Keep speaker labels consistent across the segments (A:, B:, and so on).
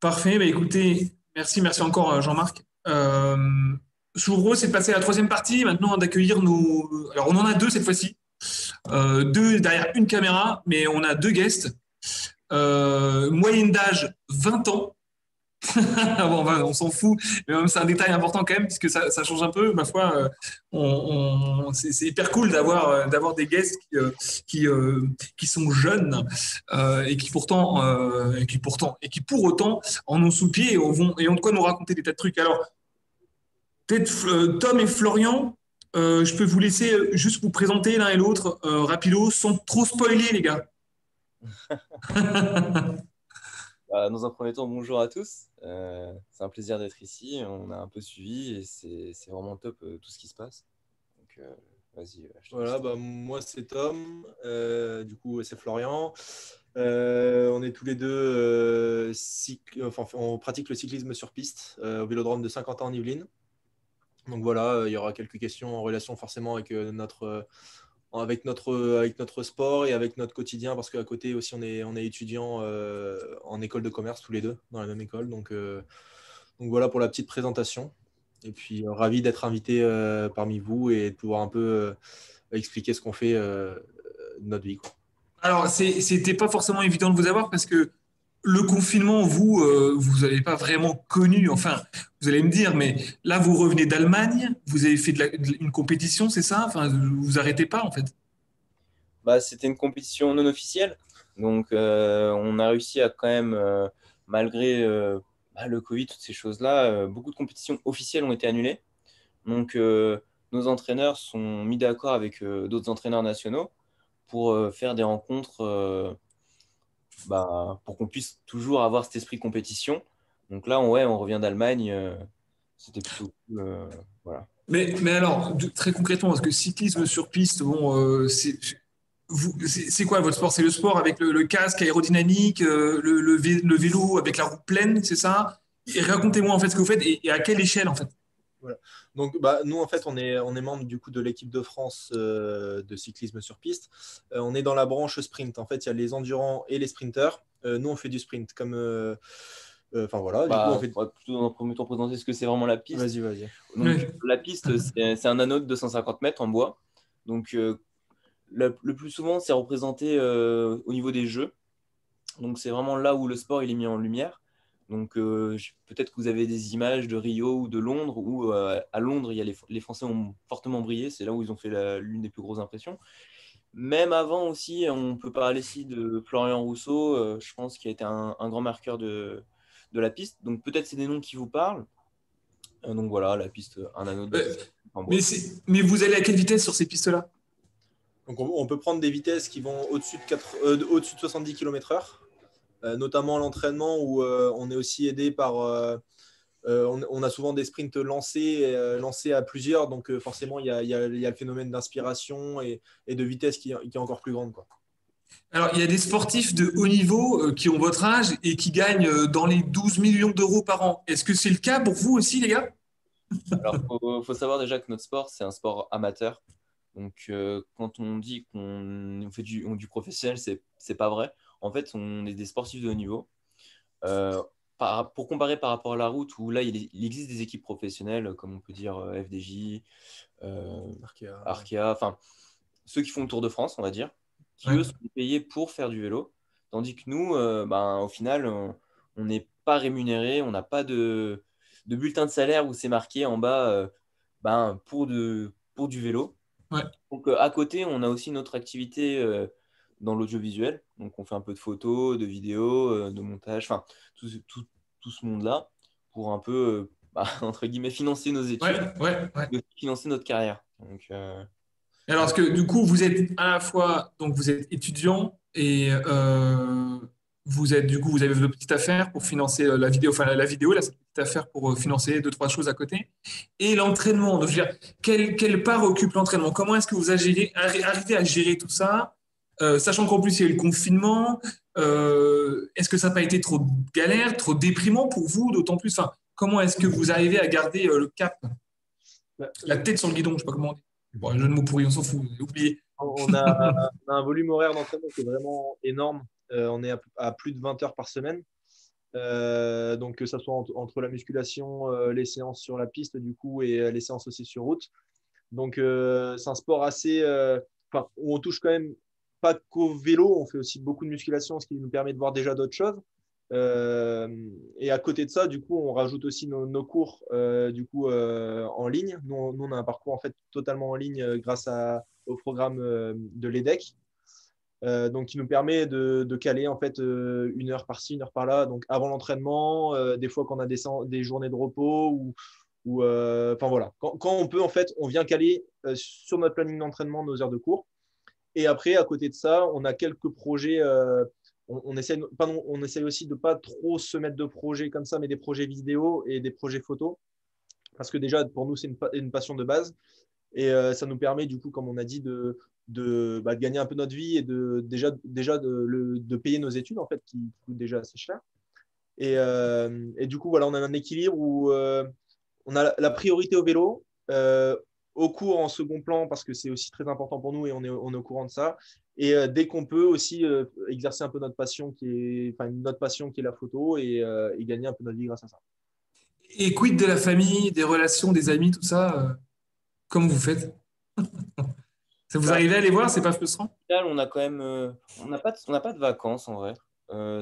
A: Parfait. Bah, écoutez, merci encore Jean-Marc. Ce gros, c'est de passer à la troisième partie, maintenant d'accueillir nos. Alors, on en a deux cette fois-ci. Deux derrière une caméra, mais on a deux guests. Moyenne d'âge 20 ans. Bon, on s'en fout, mais même c'est un détail important quand même, puisque ça change un peu. Ma foi, c'est hyper cool d'avoir des guests qui, euh, qui sont jeunes et qui pour autant en ont sous le pied et ont de quoi nous raconter des tas de trucs. Alors, peut-être Tom et Florian, je peux vous laisser juste vous présenter l'un et l'autre rapido, sans trop spoiler, les gars.
B: Dans un premier temps, bonjour à tous. C'est un plaisir d'être ici. On a un peu suivi et c'est vraiment top tout ce qui se passe. Donc, vas-y, je te laisse.
C: Voilà, moi c'est Tom, du coup c'est Florian. On est tous les deux, on pratique le cyclisme sur piste au Vélodrome de Saint-Quentin en Yvelines. Donc voilà, il y aura quelques questions en relation forcément avec notre sport et avec notre quotidien, parce qu'à côté aussi on est étudiants en école de commerce tous les deux, dans la même école. Donc voilà pour la petite présentation. Et puis ravi d'être invité parmi vous et de pouvoir un peu expliquer ce qu'on fait de notre vie, quoi.
A: Alors, c'était pas forcément évident de vous avoir parce que le confinement, vous n'avez pas vraiment connu, enfin, vous allez me dire, mais là, vous revenez d'Allemagne, vous avez fait une compétition, c'est ça? Enfin, vous arrêtez pas, en fait.
B: C'était une compétition non officielle. Donc, on a réussi à quand même, malgré le Covid, toutes ces choses-là, beaucoup de compétitions officielles ont été annulées. Donc, nos entraîneurs sont mis d'accord avec d'autres entraîneurs nationaux pour faire des rencontres pour qu'on puisse toujours avoir cet esprit de compétition. Donc là, on revient d'Allemagne. C'était plutôt cool. Voilà.
A: Mais alors, très concrètement, parce que cyclisme sur piste, bon, c'est quoi votre sport? C'est le sport avec le casque aérodynamique, le vélo avec la roue pleine, c'est ça? Et racontez-moi en fait ce que vous faites et à quelle échelle en fait.
C: Voilà. Donc, nous, en fait, on est membre du coup de l'équipe de France de cyclisme sur piste. On est dans la branche sprint. En fait, il y a les endurants et les sprinters. Nous, on fait du sprint. Enfin, voilà. Du coup, on fait.
B: On va plutôt dans un premier temps présenter ce que c'est vraiment la piste.
C: Vas-y.
B: Donc,
A: Oui.
B: la piste, c'est un anneau de 250 mètres en bois. Donc, le plus souvent, c'est représenté au niveau des jeux. Donc, c'est vraiment là où le sport il est mis en lumière. Donc, peut-être que vous avez des images de Rio ou de Londres, où à Londres, les Français ont fortement brillé. C'est là où ils ont fait l'une des plus grosses impressions. Même avant aussi, on peut parler ici de Florian Rousseau, je pense, qui a été un grand marqueur de la piste. Donc, peut-être c'est des noms qui vous parlent. Donc, voilà, la piste, un anneau de
A: Euh,
B: en bois.
A: mais vous allez à quelle vitesse sur ces pistes-là?
C: Donc, on peut prendre des vitesses qui vont au-dessus de 70 km/h, notamment à l'entraînement où on est aussi aidé par. On a souvent des sprints lancés à plusieurs, donc forcément, il y a le phénomène d'inspiration et de vitesse qui est encore plus grande, quoi.
A: Alors, il y a des sportifs de haut niveau qui ont votre âge et qui gagnent dans les 12 millions d'euros par an. Est-ce que c'est le cas pour vous aussi, les gars?
B: Alors, faut savoir déjà que notre sport, c'est un sport amateur. Donc, quand on dit qu'on fait du professionnel, c'est pas vrai. En fait, on est des sportifs de haut niveau. Euh, pour comparer par rapport à la route, où là, il existe des équipes professionnelles, comme on peut dire FDJ, Arkea, enfin, ceux qui font le Tour de France, on va dire, qui
A: Ouais.
B: eux sont payés pour faire du vélo. Tandis que nous, au final, on n'est pas rémunéré, on n'a pas de bulletin de salaire où c'est marqué en bas pour du vélo.
A: Ouais.
B: Donc, à côté, on a aussi notre activité dans l'audiovisuel. Donc, on fait un peu de photos, de vidéos, de montage, enfin, tout ce monde-là pour un peu, entre guillemets, financer nos
A: Ouais,
B: études
A: ouais.
B: et aussi financer notre carrière. Donc,
A: Alors, parce que du coup, vous êtes à la fois, donc vous êtes étudiant et vous avez votre petite affaire pour financer la vidéo, enfin la vidéo, là, cette petite affaire pour financer deux, trois choses à côté. Et l'entraînement, donc je veux dire, quelle part occupe l'entraînement? Comment est-ce que vous arrivez à gérer tout ça, sachant qu'en plus il y a eu le confinement, est-ce que ça n'a pas été trop galère, trop déprimant pour vous, d'autant plus, enfin, comment est-ce que vous arrivez à garder le cap, la tête sur le guidon, je sais pas comment on dit. Bon, un jeu de mots pourri, on s'en fout, oubliez.
C: On a un volume horaire d'entraînement qui est vraiment énorme. On est à plus de 20 heures par semaine. Donc que ça soit entre la musculation, les séances sur la piste du coup et les séances aussi sur route. Donc c'est un sport assez, où on touche quand même pas qu'au vélo, on fait aussi beaucoup de musculation, ce qui nous permet de voir déjà d'autres choses. Et à côté de ça, du coup, on rajoute aussi nos cours en ligne. Nous, on a un parcours en fait totalement en ligne grâce au programme de l'EDEC. Donc, qui nous permet de caler en fait 1 heure par-ci, 1 heure par-là. Donc, avant l'entraînement, des fois qu'on a des journées de repos enfin voilà. Quand on peut, en fait, on vient caler sur notre planning d'entraînement nos heures de cours. Et après, à côté de ça, on a quelques projets. On essaie, pardon, on essaie aussi de ne pas trop se mettre de projets comme ça, mais des projets vidéo et des projets photos. Parce que déjà, pour nous, c'est une passion de base. Et ça nous permet, du coup, comme on a dit, de gagner un peu notre vie et déjà de payer nos études, en fait, qui coûtent déjà assez cher. Et du coup, voilà, on a un équilibre où on a la priorité au vélo, au cours en second plan, parce que c'est aussi très important pour nous et on est au courant de ça. Et dès qu'on peut aussi exercer un peu notre passion, notre passion qui est la photo et gagner un peu notre vie grâce à ça.
A: Et quid de la famille, des relations, des amis, tout ça, comment vous faites? Ça vous
B: Bah,
A: arrivez à les voir, c'est pas frustrant?
B: au final, on a quand même, on n'a pas de vacances en vrai.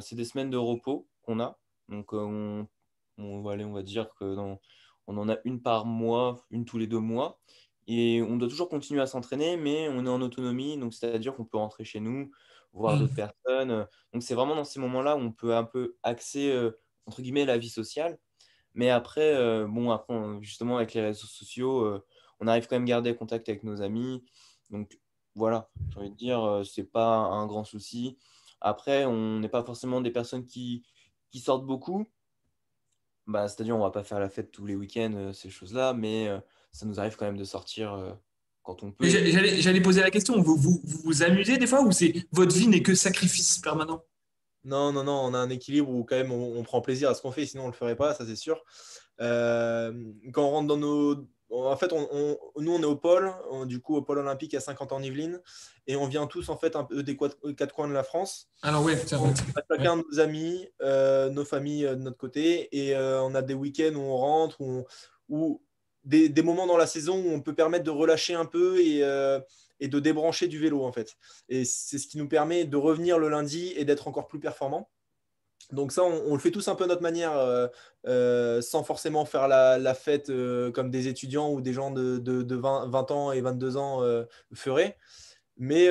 B: C'est des semaines de repos qu'on a. Donc, on va dire on en a une par mois, une tous les 2 mois. Et on doit toujours continuer à s'entraîner, mais on est en autonomie. Donc, c'est-à-dire qu'on peut rentrer chez nous, voir d'autres
A: Hmm.
B: personnes. Donc, c'est vraiment dans ces moments-là où on peut un peu axer, entre guillemets, la vie sociale. Mais après, justement, avec les réseaux sociaux, on arrive quand même à garder contact avec nos amis. Donc, voilà, j'ai envie de dire, c'est pas un grand souci. Après, on n'est pas forcément des personnes qui sortent beaucoup. Bah, c'est-à-dire, on va pas faire la fête tous les week-ends, ces choses-là, mais ça nous arrive quand même de sortir quand on
A: Mais
B: peut.
A: j'allais poser la question, vous amusez des fois ou votre vie n'est que sacrifice permanent?
C: Non, non, non, on a un équilibre où quand même on prend plaisir à ce qu'on fait, sinon on ne le ferait pas, ça c'est sûr. Quand on rentre dans nos. En fait, nous on est au pôle, du coup au pôle olympique à 50 en Yvelines, et on vient tous en fait un peu des 4 coins de la France.
A: Alors ouais, tiens,
C: On a
A: ouais.
C: chacun nos amis, nos familles de notre côté, et on a des week-ends où on rentre, où des moments dans la saison où on peut permettre de relâcher un peu et de débrancher du vélo en fait. Et c'est ce qui nous permet de revenir le lundi et d'être encore plus performant. Donc ça, on le fait tous un peu à notre manière, sans forcément faire la fête comme des étudiants ou des gens de 20 ans et 22 ans feraient. Mais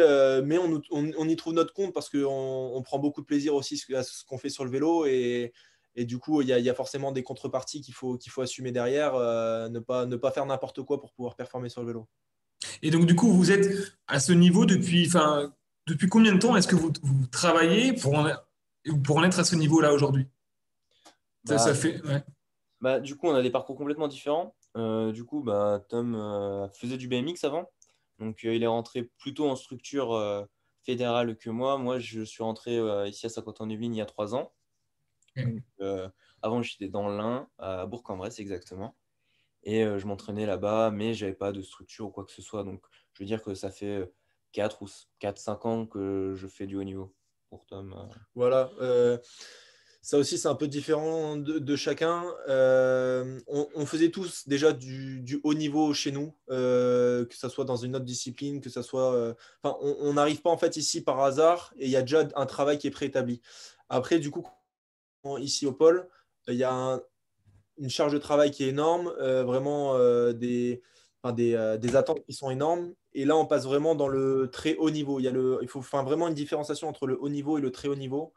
C: on y trouve notre compte parce qu'on prend beaucoup de plaisir aussi à ce qu'on fait sur le vélo. Et du coup, il y a forcément des contreparties qu'il faut assumer derrière, ne pas faire n'importe quoi pour pouvoir performer sur le vélo.
A: Et donc du coup, vous êtes à ce niveau depuis combien de temps est-ce que vous travaillez pour en être à ce niveau-là aujourd'hui? Ça
B: Bah,
A: fait, ouais.
B: du coup, on a des parcours complètement différents. Du coup, Tom faisait du BMX avant. Donc, il est rentré plutôt en structure fédérale que moi. Moi, je suis rentré ici à Saint-Quentin-en-Yvelines il y a 3 ans. Donc, avant, j'étais dans l'Ain, à Bourg-en-Bresse exactement. Et je m'entraînais là-bas, mais j'avais pas de structure ou quoi que ce soit. Donc, je veux dire que ça fait 4 ou 5 ans que je fais du haut niveau pour Tom.
C: Voilà. Ça aussi, c'est un peu différent de chacun. On faisait tous déjà du haut niveau chez nous, que ce soit dans une autre discipline, que ce soit. Enfin, on n'arrive pas en fait ici par hasard et il y a déjà un travail qui est préétabli. Après, du coup, ici au pôle, il y a une charge de travail qui est énorme, vraiment des attentes qui sont énormes. Et là, on passe vraiment dans le très haut niveau. Il faut faire vraiment une différenciation entre le haut niveau et le très haut niveau.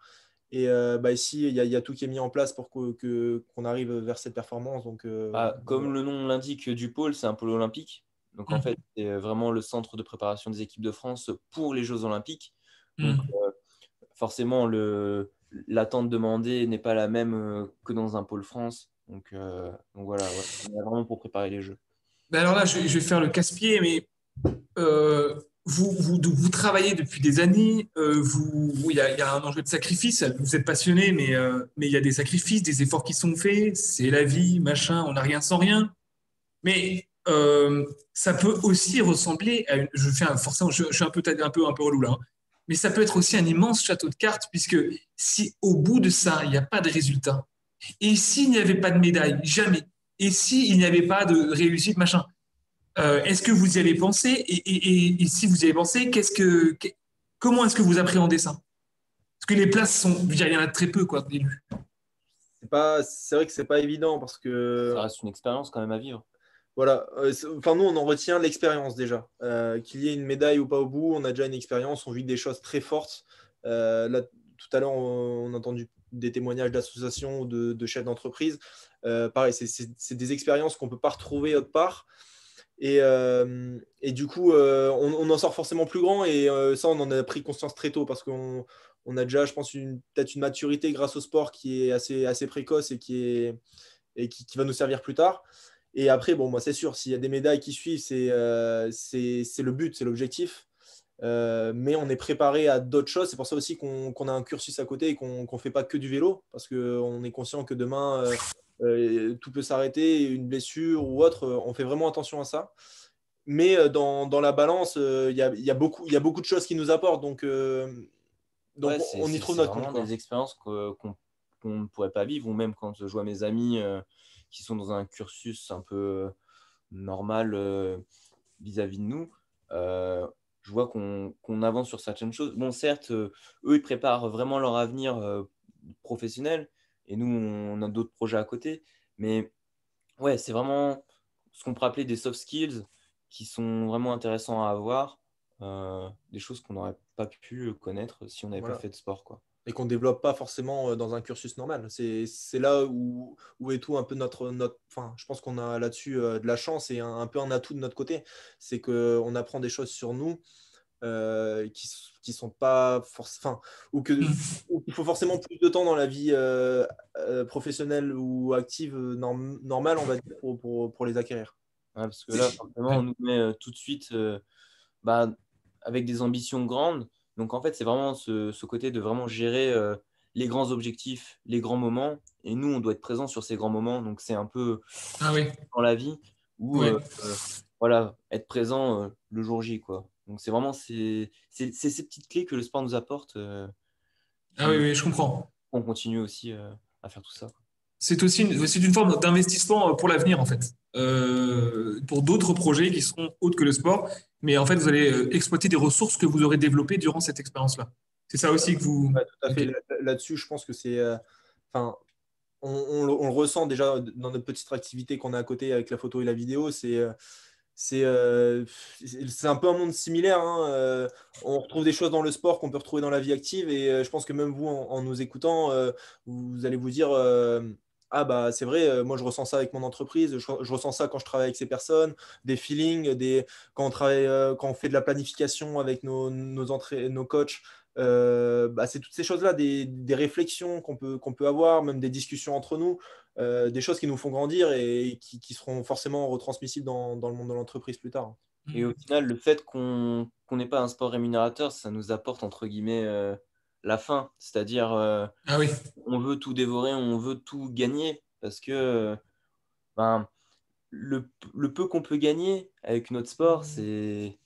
C: Et ici, il y a tout qui est mis en place pour qu'on arrive vers cette performance. Donc,
B: Comme le nom l'indique du pôle, c'est un pôle olympique. Donc en fait,
A: Mm.
B: c'est vraiment le centre de préparation des équipes de France pour les Jeux olympiques. Donc
A: Mm.
B: forcément, l'attente demandée n'est pas la même que dans un pôle France. Donc voilà, ouais. On est vraiment pour préparer les Jeux.
A: Ben alors là, je vais faire le casse-pied, mais vous travaillez depuis des années, il y a un enjeu de sacrifice, vous êtes passionné, mais il y a des sacrifices, des efforts qui sont faits, c'est la vie, machin, on n'a rien sans rien. Mais ça peut aussi ressembler à forcément, je suis un peu relou là, hein. mais ça peut être aussi un immense château de cartes, puisque si au bout de ça, il n'y a pas de résultat, et s'il n'y avait pas de médaille, jamais, et s'il n'y avait pas de réussite, machin, est-ce que vous y avez pensé et si vous y avez pensé, comment est-ce que vous appréhendez ça? Parce que les places sont, je veux dire, il y en a très peu, quoi, d'élus.
C: C'est vrai que c'est pas évident parce que
B: Ça reste une expérience quand même à vivre.
C: voilà, enfin nous on en retient l'expérience déjà. Qu'il y ait une médaille ou pas au bout, on a déjà une expérience, on vit des choses très fortes. Là, tout à l'heure, on a entendu des témoignages d'associations ou de chefs d'entreprise. Pareil, c'est des expériences qu'on ne peut pas retrouver autre part. Et du coup, on en sort forcément plus grand et ça, on en a pris conscience très tôt parce qu'on a déjà, je pense, peut-être une maturité grâce au sport qui est assez précoce et qui va nous servir plus tard. Et après, bon, moi, c'est sûr, s'il y a des médailles qui suivent, c'est le but, c'est l'objectif. Mais on est préparé à d'autres choses. C'est pour ça aussi qu'on a un cursus à côté et qu'on ne fait pas que du vélo parce qu'on est conscient que demain, tout peut s'arrêter, une blessure ou autre. On fait vraiment attention à ça. Mais dans la balance, il y a beaucoup de choses qui nous apportent. Donc
B: Ouais,
C: on y trouve
B: c'est
C: notre compte,
B: vraiment
C: quoi.
B: des expériences qu'on ne pourrait pas vivre, ou même quand je vois mes amis qui sont dans un cursus un peu normal vis-à-vis de nous, je vois qu'on avance sur certaines choses. Bon, certes, eux, ils préparent vraiment leur avenir professionnel, et nous, on a d'autres projets à côté. Mais ouais, c'est vraiment ce qu'on pourrait appeler des soft skills qui sont vraiment intéressants à avoir, des choses qu'on n'aurait pas pu connaître si on n'avait pas
C: Voilà.
B: fait de sport, quoi.
C: Et qu'on ne développe pas forcément dans un cursus normal. C'est là où est tout un peu enfin, je pense qu'on a là-dessus de la chance et un peu un atout de notre côté. C'est qu'on apprend des choses sur nous qui sont pas forcément, enfin, ou qu'il faut forcément plus de temps dans la vie professionnelle ou active normale, on va dire, pour les acquérir.
B: Ouais, parce que là, forcément, on nous met tout de suite bah, avec des ambitions grandes. Donc, en fait, c'est vraiment ce côté de vraiment gérer les grands objectifs, les grands moments. Et nous, on doit être présent sur ces grands moments. Donc, c'est un peu
A: Ah oui,
B: dans la vie où,
A: ouais.
B: voilà, être présent le jour J, quoi. Donc, c'est vraiment ces petites clés que le sport nous apporte
A: Ah oui,
B: qui
A: oui, je comprends.
B: on continue aussi à faire tout ça.
A: C'est aussi c'est une forme d'investissement pour l'avenir, en fait. Pour d'autres projets qui seront autres que le sport. Mais en fait, vous allez exploiter des ressources que vous aurez développées durant cette expérience-là. C'est ça aussi que vous.
C: Ouais, tout à fait.
A: Ok.
C: Là-dessus, je pense que c'est. Enfin, on le ressent déjà dans notre petite activité qu'on a à côté avec la photo et la vidéo. C'est un peu un monde similaire, hein. On retrouve des choses dans le sport qu'on peut retrouver dans la vie active. Et je pense que même vous, en nous écoutant, vous allez vous dire ah, bah, c'est vrai, moi, je ressens ça avec mon entreprise. Je ressens ça quand je travaille avec ces personnes. Des feelings, quand on travaille, quand on fait de la planification avec nos coachs. Bah, c'est toutes ces choses-là, des réflexions qu'on peut avoir, même des discussions entre nous, des choses qui nous font grandir et qui seront forcément retransmissibles dans le monde de l'entreprise plus tard.
B: Et au final, le fait qu'on n'ait pas un sport rémunérateur, ça nous apporte, entre guillemets, la faim. C'est-à-dire,
A: Ah oui.
B: on veut tout dévorer, on veut tout gagner, parce que ben, le peu qu'on peut gagner avec notre sport, c'est...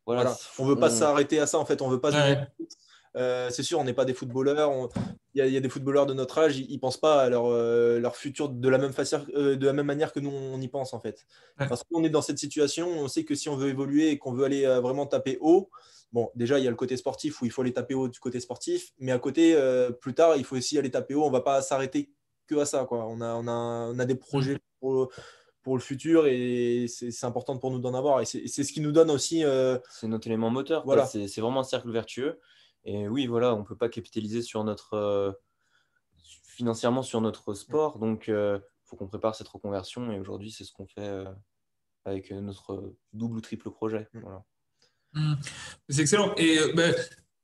B: Voilà,
C: Voilà. On ne veut pas s'arrêter à ça, en fait. On veut pas se donner.
A: Ouais.
C: C'est sûr, on n'est pas des footballeurs. Il y a des footballeurs de notre âge, ils ne pensent pas à leur futur de la même manière que nous, on y pense, en fait.
A: Ouais.
C: Parce qu'on est dans cette situation, on sait que si on veut évoluer et qu'on veut aller vraiment taper haut, bon, déjà, il y a le côté sportif où il faut aller taper haut du côté sportif, mais à côté, plus tard, il faut aussi aller taper haut. On ne va pas s'arrêter que à ça, quoi. On a des projets pour le futur et c'est important pour nous d'en avoir. Et c'est ce qui nous donne aussi.
B: c'est notre élément moteur, quoi.
C: Voilà.
B: C'est vraiment un cercle vertueux. Et oui, voilà, on ne peut pas capitaliser sur financièrement sur notre sport. Donc, il faut qu'on prépare cette reconversion. Et aujourd'hui, c'est ce qu'on fait avec notre double ou triple projet. Voilà.
A: C'est excellent. Et ben,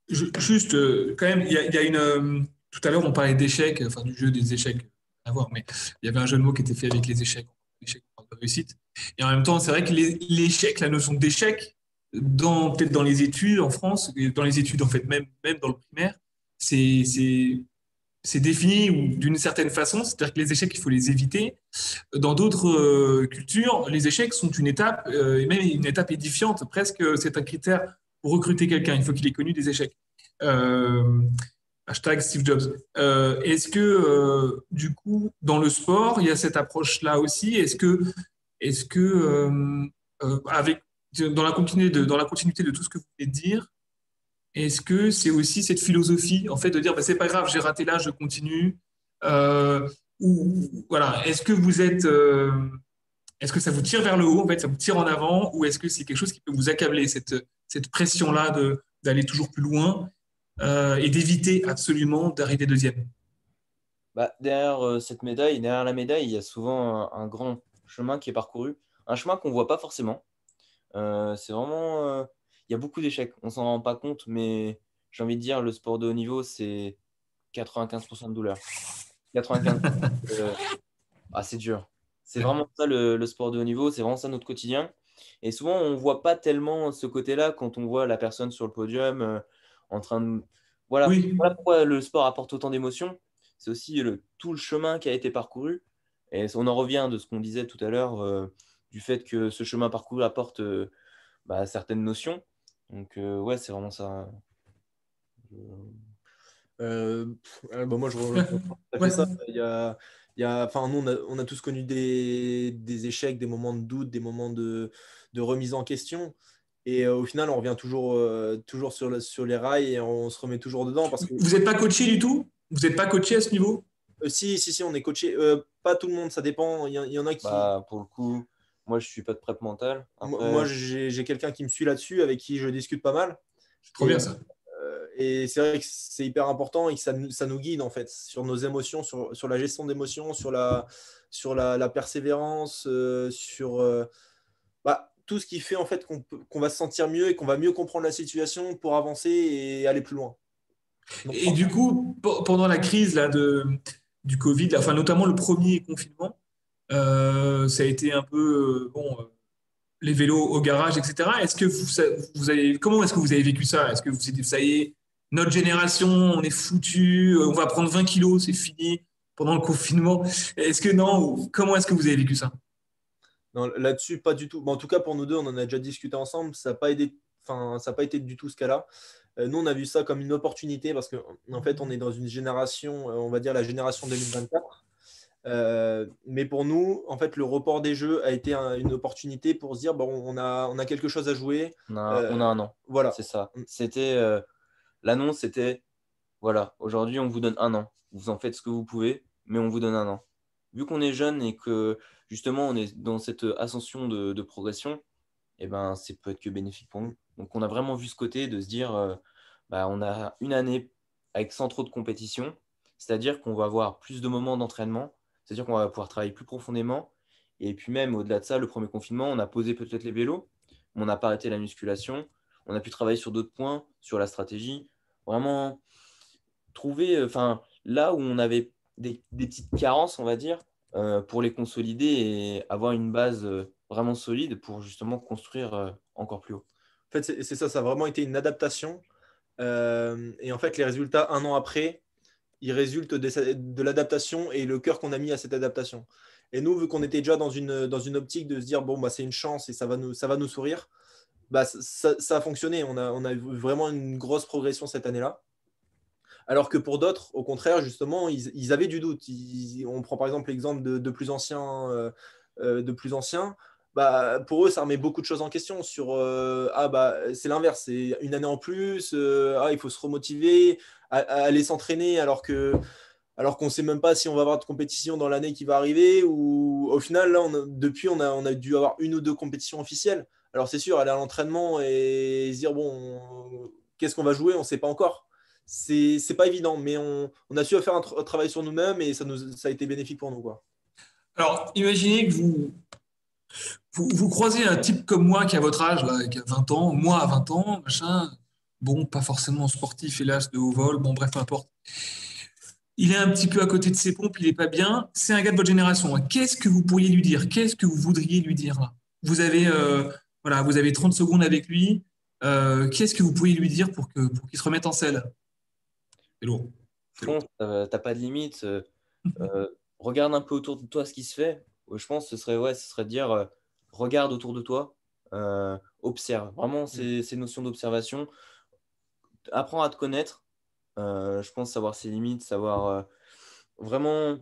A: juste, quand même, il y a une. Tout à l'heure, on parlait d'échecs, enfin du jeu des échecs, à voir, mais il y avait un jeu de mots qui était fait avec les échecs. Échecs, on parle de réussite. Et en même temps, c'est vrai que l'échec, la notion d'échec, peut-être dans les études en France, et dans les études, en fait, même dans le primaire, c'est défini d'une certaine façon, c'est-à-dire que les échecs, il faut les éviter. Dans d'autres cultures, les échecs sont une étape, et même une étape édifiante, presque, c'est un critère pour recruter quelqu'un, il faut qu'il ait connu des échecs. Euh, hashtag Steve Jobs. Est-ce que, du coup, dans le sport, il y a cette approche-là aussi? Avec, dans la continuité de tout ce que vous venez de dire, est-ce que c'est aussi cette philosophie, en fait, de dire, bah, c'est pas grave, j'ai raté là, je continue, euh, voilà, est-ce que ça vous tire vers le haut, en fait, ça vous tire en avant, ou est-ce que c'est quelque chose qui peut vous accabler, cette pression-là d'aller toujours plus loin, et d'éviter absolument d'arriver deuxième?
B: Bah, derrière la médaille, il y a souvent un grand chemin qui est parcouru, un chemin qu'on ne voit pas forcément. C'est vraiment, il y a beaucoup d'échecs, on s'en rend pas compte, mais j'ai envie de dire, le sport de haut niveau, c'est 95% de douleur. 95%, c'est dur. C'est vraiment ça le sport de haut niveau, c'est vraiment ça notre quotidien. Et souvent, on ne voit pas tellement ce côté-là quand on voit la personne sur le podium en train de... Voilà.
A: Oui.
B: Voilà pourquoi le sport apporte autant d'émotions. C'est aussi tout le chemin qui a été parcouru. Et on en revient de ce qu'on disait tout à l'heure, du fait que ce chemin parcouru apporte certaines notions. Donc, ouais, c'est vraiment ça.
C: Moi, je rejoins tout à fait
A: Ouais.
C: ça. Enfin, nous, on a tous connu des échecs, des moments de doute, des moments de remise en question. Et au final, on revient toujours sur les rails et on se remet toujours dedans. Parce que
A: Vous n'êtes pas coaché du tout? Vous n'êtes pas coaché à ce niveau?
C: si, on est coaché. Pas tout le monde, ça dépend. Il y en a qui.
B: Pour le coup, moi, je suis pas de prep mentale.
C: Moi,
B: Après,
C: j'ai quelqu'un qui me suit là-dessus, avec qui je discute pas mal.
A: C'est trop
C: Et,
A: bien ça.
C: et c'est vrai que c'est hyper important et que ça nous guide en fait sur nos émotions, sur la gestion d'émotions, sur la persévérance, sur tout ce qui fait en fait qu'on va se sentir mieux et qu'on va mieux comprendre la situation pour avancer et aller plus loin. Donc,
A: Et du coup, pendant la crise là, du Covid, là, enfin, notamment le premier confinement, ça a été un peu, les vélos au garage, etc. Est-ce que comment est-ce que vous avez vécu ça? Est-ce que vous étiez, ça y est, notre génération, on est foutu, on va prendre 20 kilos, c'est fini pendant le confinement? Est-ce que non? Comment est-ce que vous avez vécu ça?
C: non, là-dessus, pas du tout. Bon, en tout cas, pour nous deux, on en a déjà discuté ensemble. Ça n'a pas aidé, enfin, ça n'a pas été du tout ce cas-là. Nous, on a vu ça comme une opportunité parce qu'en fait, on est dans une génération, on va dire la génération 2024. Mais pour nous, en fait, le report des jeux a été une opportunité pour se dire, bon, on a quelque chose à jouer.
B: on a un an.
C: Voilà.
B: C'est ça. L'annonce, c'était, voilà, aujourd'hui, on vous donne un an. Vous en faites ce que vous pouvez, mais on vous donne un an. Vu qu'on est jeune et que justement, on est dans cette ascension de progression, eh ben, c'est peut être que bénéfique pour nous. Donc, on a vraiment vu ce côté de se dire, on a une année avec sans trop de compétition, c'est-à-dire qu'on va avoir plus de moments d'entraînement, c'est-à-dire qu'on va pouvoir travailler plus profondément. Et puis même au-delà de ça, le premier confinement, on a posé peut-être les vélos, mais on n'a pas arrêté la musculation. On a pu travailler sur d'autres points, sur la stratégie. Vraiment trouver, là où on avait des petites carences, on va dire, pour les consolider et avoir une base vraiment solide pour justement construire encore plus haut.
C: En fait, c'est ça, ça a vraiment été une adaptation. Et en fait, les résultats, un an après, ils résultent de l'adaptation et le cœur qu'on a mis à cette adaptation. Et nous, vu qu'on était déjà dans une optique de se dire, bon, bah, c'est une chance et ça va nous sourire, bah, ça a fonctionné. On a eu vraiment une grosse progression cette année-là. Alors que pour d'autres, au contraire, justement, ils avaient du doute. On prend par exemple l'exemple de plus anciens, pour eux, ça remet beaucoup de choses en question sur c'est l'inverse, c'est une année en plus, il faut se remotiver, à aller s'entraîner alors qu'on ne sait même pas si on va avoir de compétition dans l'année qui va arriver, ou au final, là, depuis, on a dû avoir une ou deux compétitions officielles. Alors c'est sûr, aller à l'entraînement et se dire, bon, qu'est-ce qu'on va jouer, on ne sait pas encore. C'est pas évident, mais on a su faire un travail sur nous-mêmes et ça a été bénéfique pour nous, quoi.
A: Alors, imaginez que vous croisez un type comme moi qui a votre âge, là, qui a 20 ans, moi à 20 ans, machin, bon, pas forcément sportif, hélas, de haut vol, bon, bref, peu importe. Il est un petit peu à côté de ses pompes, il est pas bien. C'est un gars de votre génération. Qu'est-ce que vous pourriez lui dire? Qu'est-ce que vous voudriez lui dire là? Vous avez, voilà, vous avez 30 secondes avec lui. Qu'est-ce que vous pourriez lui dire pour qu'il se remette en selle? C'est lourd. C'est lourd.
B: Fonce, t'as pas de limite. Regarde un peu autour de toi ce qui se fait. Je pense que ce serait de dire regarde autour de toi, observe. Vraiment, ces notions d'observation. apprendre à te connaître. Je pense savoir ses limites, savoir vraiment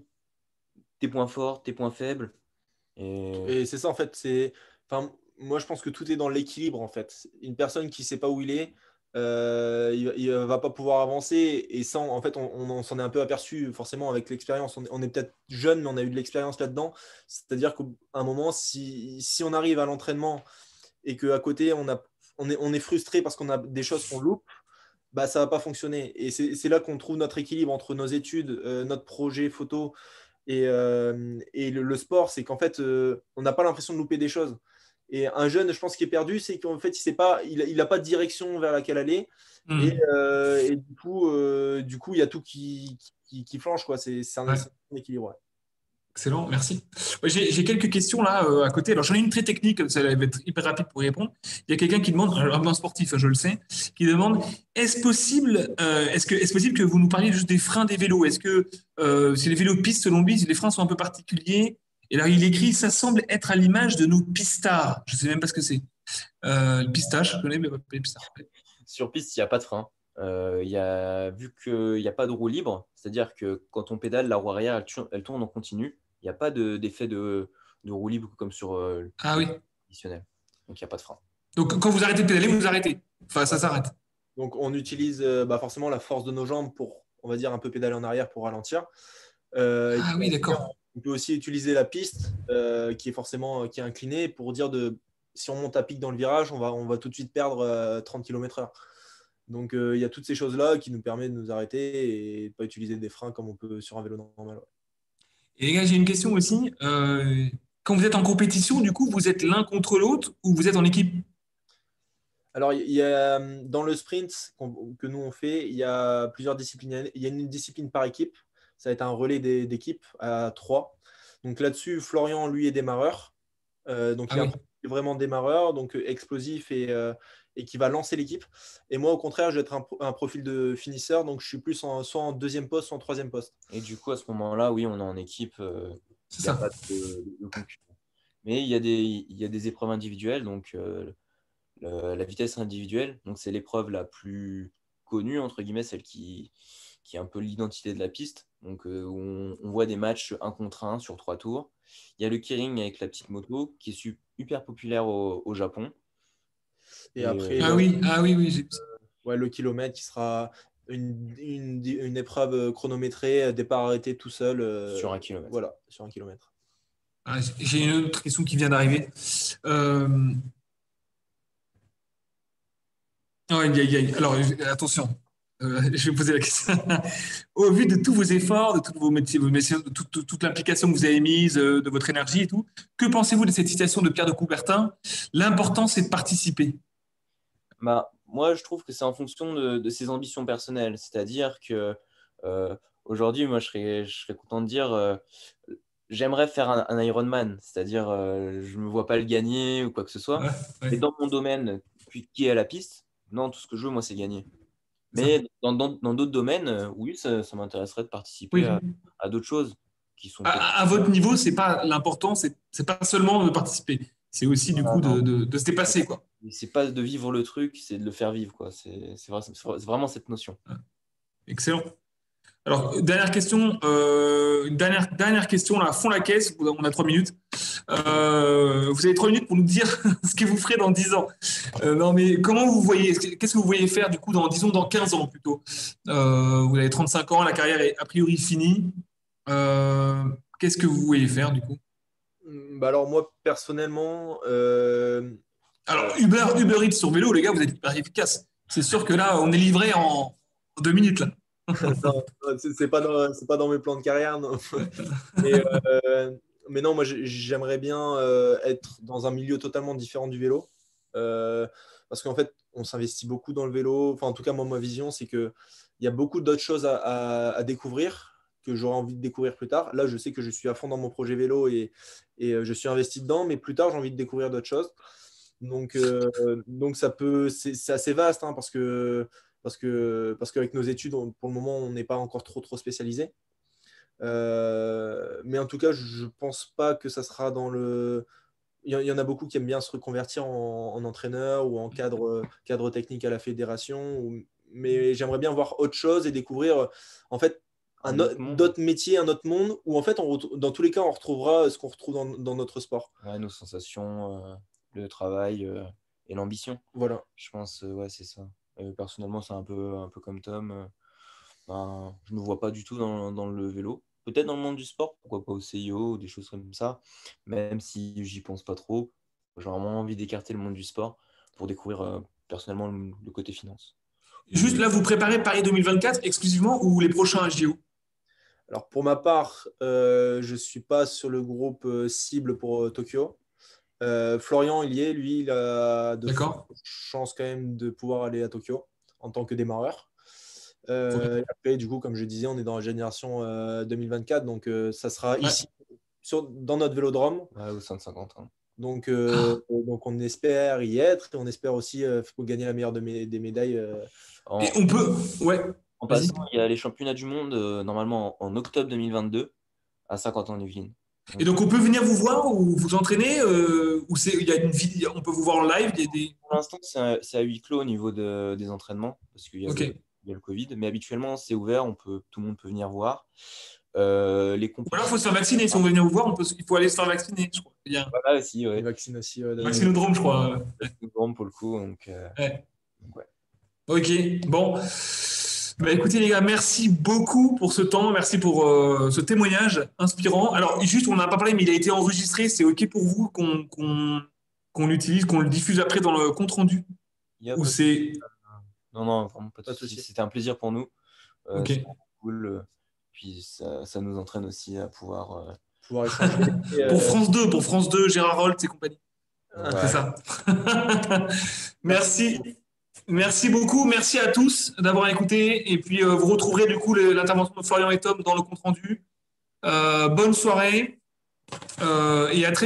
B: tes points forts, tes points faibles.
C: Et c'est ça, en fait. Enfin, moi, je pense que tout est dans l'équilibre, en fait. Une personne qui ne sait pas où il est, il va pas pouvoir avancer. Et ça, en fait, on s'en est un peu aperçu, forcément, avec l'expérience. On est peut-être jeune, mais on a eu de l'expérience là-dedans. C'est-à-dire qu'à un moment, si on arrive à l'entraînement et qu'à côté, on est frustré parce qu'on a des choses qu'on loupe, bah, ça va pas fonctionner. Et c'est là qu'on trouve notre équilibre entre nos études, notre projet photo et le sport. C'est qu'en fait, on n'a pas l'impression de louper des choses. Et un jeune, je pense, qui est perdu, c'est qu'en fait, il n'a pas de direction vers laquelle aller. Et du coup, il y a tout qui flanche, quoi. C'est un,
A: Ouais.
C: c'est un équilibre. Ouais.
A: Excellent, merci. Ouais, j'ai quelques questions là à côté. Alors j'en ai une très technique, ça va être hyper rapide pour y répondre. Il y a quelqu'un qui demande, alors, un sportif, hein, je le sais, qui demande est-ce possible que vous nous parliez juste des freins des vélos? Est-ce que si les vélos pistes, selon lui, les freins sont un peu particuliers? Et là, il écrit ça semble être à l'image de nos pistards. Je ne sais même pas ce que c'est. Le pistage, je connais, mais pas les pistards.
B: Sur piste, il n'y a pas de frein. Vu qu'il n'y a pas de roue libre, c'est-à-dire que quand on pédale, la roue arrière, elle tourne en continu. Il n'y a pas d'effet de roue libre comme sur
A: Ah
B: les
A: oui.
B: traditionnels. Donc, il n'y a pas de frein.
A: Donc quand vous arrêtez de pédaler, vous arrêtez. Enfin, ça s'arrête.
C: Donc, on utilise forcément la force de nos jambes pour, on va dire, un peu pédaler en arrière pour ralentir. Et
A: Ah
C: puis,
A: oui, d'accord.
C: on peut aussi utiliser la piste qui est inclinée pour dire si on monte à pic dans le virage, on va tout de suite perdre 30 km/h. Donc il y a toutes ces choses-là qui nous permettent de nous arrêter et de pas utiliser des freins comme on peut sur un vélo normal. Ouais.
A: Et les gars, j'ai une question aussi. Quand vous êtes en compétition, du coup, vous êtes l'un contre l'autre ou vous êtes en équipe?
C: Alors, il y a, dans le sprint que nous on fait, il y a plusieurs disciplines. Il y a une discipline par équipe. Ça va être un relais d'équipe à 3. Donc là-dessus, Florian, lui, est démarreur. Donc
A: Ah
C: il a un
A: oui.
C: profil vraiment démarreur, donc explosif et qui va lancer l'équipe. Et moi, au contraire, je vais être un profil de finisseur, donc je suis plus soit en deuxième poste, soit en troisième poste.
B: Et du coup, à ce moment-là, oui, on est en équipe.
A: C'est
B: Il n'y a
A: ça.
B: pas de concurrent. Mais il y a des épreuves individuelles. Donc, la vitesse individuelle, donc c'est l'épreuve la plus connue, entre guillemets, celle qui est un peu l'identité de la piste. Donc, où on voit des matchs 1 contre 1 sur 3 tours. Il y a le keirin avec la petite moto qui est hyper populaire au Japon.
C: Et
B: Et
C: après,
A: Ah oui, oui.
C: ouais, le kilomètre qui sera une épreuve chronométrée, départ arrêté tout seul,
B: sur 1 kilomètre.
C: voilà, sur 1 kilomètre.
A: Ah, j'ai une autre question qui vient d'arriver. Euh, Alors, attention, je vais poser la question. Au vu de tous vos efforts, de tous vos métiers, de toute l'implication que vous avez mise, de votre énergie et tout, que pensez-vous de cette citation de Pierre de Coubertin? L'important, c'est de participer.
B: Bah, moi, je trouve que c'est en fonction de ses ambitions personnelles. C'est-à-dire que euh, aujourd'hui, moi, je serais content de dire j'aimerais faire un Ironman. C'est-à-dire, je ne me vois pas le gagner ou quoi que ce soit.
A: Ouais,
B: Mais
A: ouais,
B: dans mon domaine qui est la piste, non, tout ce que je veux, moi, c'est gagner.
A: c'est ça.
B: Mais dans d'autres domaines, oui, ça m'intéresserait de participer
A: Oui.
B: à d'autres choses qui sont peut-être.
A: À votre niveau, c'est pas l'important, c'est pas seulement de participer, c'est aussi du coup de se dépasser, quoi.
B: C'est pas de vivre le truc, c'est de le faire vivre, quoi. C'est vraiment cette notion.
A: Ouais. Excellent. Alors, dernière question, là, à fond la caisse, on a 3 minutes. Vous avez 3 minutes pour nous dire ce que vous ferez dans 10 ans. Non, mais comment vous voyez, qu'est-ce que vous voyez faire du coup disons, dans 15 ans plutôt? Vous avez 35 ans, la carrière est a priori finie. Euh, Qu'est-ce que vous voyez faire du coup?
C: Bah alors moi, personnellement,
A: Alors, Uber Eats sur vélo, les gars, vous êtes hyper efficace. C'est sûr que là, on est livré en 2 minutes, là.
C: non, c'est pas dans mes plans de carrière, non. Mais, mais non, moi j'aimerais bien être dans un milieu totalement différent du vélo. Parce qu'en fait, on s'investit beaucoup dans le vélo. Enfin, en tout cas, moi, ma vision, c'est qu'il y a beaucoup d'autres choses à découvrir que j'aurais envie de découvrir plus tard. Là, je sais que je suis à fond dans mon projet vélo et je suis investi dedans, mais plus tard, j'ai envie de découvrir d'autres choses. Donc c'est assez vaste hein, parce qu'avec nos études, pour le moment, on n'est pas encore trop spécialisé. Mais en tout cas, je pense pas que ça sera dans le. Il y en a beaucoup qui aiment bien se reconvertir en entraîneur ou en cadre technique à la fédération. mais j'aimerais bien voir autre chose et découvrir en fait d'autres métiers, un autre monde où en fait, dans tous les cas, on retrouvera ce qu'on retrouve dans notre sport.
B: Ouais, nos sensations, le travail et l'ambition.
C: Voilà.
B: Je pense, ouais, c'est ça. Personnellement, c'est un peu comme Tom. Ben, je ne me vois pas du tout dans le vélo. Peut-être dans le monde du sport, pourquoi pas au CIO ou des choses comme ça, même si j'y pense pas trop. J'ai vraiment envie d'écarter le monde du sport pour découvrir personnellement le côté finance.
A: Juste là, vous préparez Paris 2024 exclusivement ou les prochains JO?
C: Alors pour ma part, je ne suis pas sur le groupe cible pour Tokyo. Florian, il y est, lui, il a de chances quand même de pouvoir aller à Tokyo en tant que démarreur. Et après, du coup, comme je disais, on est dans la génération 2024, donc ça sera ici, dans notre vélodrome.
B: Ouais, au sein de 50 ans.
C: Donc on espère y être et on espère aussi gagner la meilleure des médailles.
A: Et on peut, ouais.
B: En passant, il y a les championnats du monde normalement en octobre 2022 à Saint-Quentin-en-Yvelines.
A: Et donc on peut venir vous voir ou vous entraîner ou il y a une vidéo, on peut vous voir en live.
B: Pour l'instant, c'est à huis clos au niveau des entraînements parce qu'il y a le Covid, mais habituellement c'est ouvert, tout le monde peut venir voir. Les
A: Ou alors il faut se faire vacciner. Si on veut venir vous voir, il faut aller se faire vacciner, je crois.
B: Voilà aussi, ouais.
C: Vaccination.
A: Vaccinodrome, je crois.
B: Vaccinodrome pour le coup. Donc,
A: ouais.
B: Ouais.
A: Ok, bon. Bah, écoutez les gars, merci beaucoup pour ce temps, merci pour ce témoignage inspirant. Alors juste, on n'a pas parlé, mais il a été enregistré, c'est ok pour vous qu'on l'utilise, qu'on le diffuse après dans le compte rendu?
B: Ou c'est... Non, vraiment pas de souci. C'était un plaisir pour nous.
A: Okay.
B: Cool. Puis ça nous entraîne aussi à pouvoir
C: échanger.
A: Pour France 2, Gérard Holt et compagnie. Ouais. C'est ça. Merci. Merci beaucoup, merci à tous d'avoir écouté. Et puis, vous retrouverez du coup l'intervention de Florian et Tom dans le compte rendu. Bonne soirée et à très